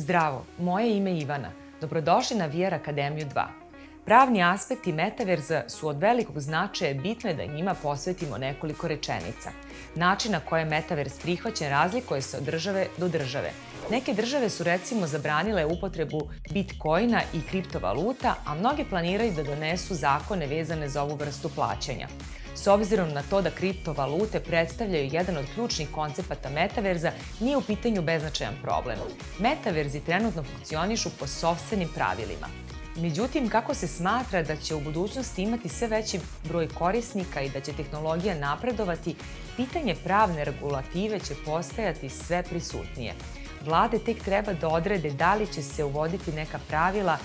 Zdravo, moje ime je Ivana. Dobrodošli na VR Akademiju 2. Pravni aspekti metaverza su od velikog značaja, bitno je da njima posvetimo nekoliko rečenica. Način na koji je metavers prihvaćen razlikuje se od države do države. Neke države su recimo zabranile upotrebu bitcoina i kriptovaluta, a mnoge planiraju da donesu zakone vezane za ovu vrstu plaćanja. S obzirom na to da kriptovalute predstavljaju jedan od ključnih koncepata metaverza, nije u pitanju beznačajan problem. Metaverzi trenutno funkcionišu po sopstvenim pravilima. Međutim, kako se smatra da će u budućnosti imati sve veći broj korisnika i da će tehnologija napredovati, pitanje pravne regulative će postajati sve prisutnije. Vlade tek treba da odrede da li će se uvoditi neka pravila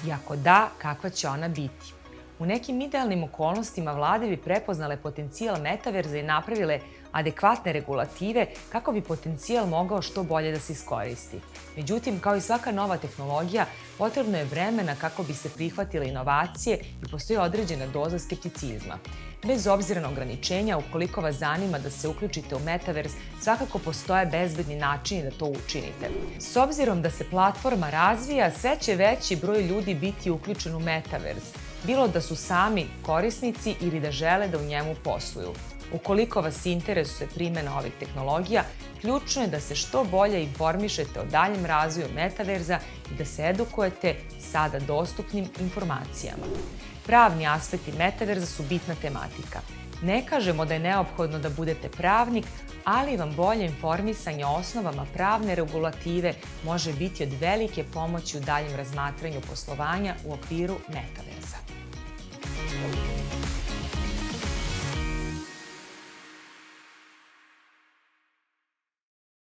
i ako da, kakva će ona biti. U nekim idealnim okolnostima vlade bi prepoznale potencijal metaverza i napravile adekvatne regulative kako bi potencijal mogao što bolje da se iskoristi. Međutim, kao i svaka nova tehnologija, potrebno je vremena kako bi se prihvatile inovacije i postoji određena doza skepticizma. Bez obzira na ograničenja, ukoliko vas zanima da se uključite u metavers, svakako postoje bezbedni načini da to učinite. S obzirom da se platforma razvija, sve će veći broj ljudi biti uključen u metavers, bilo da su sami korisnici ili da žele da u njemu posluju. Ukoliko vas interesuje primjena ovih tehnologija, ključno je da se što bolje informišete o daljem razvoju metaverza i da se edukujete sada dostupnim informacijama. Pravni aspekti metaverza su bitna tematika. Ne kažemo da je neophodno da budete pravnik, ali vam bolje informisanje o osnovama pravne regulative može biti od velike pomoći u daljem razmatranju poslovanja u okviru metaverza.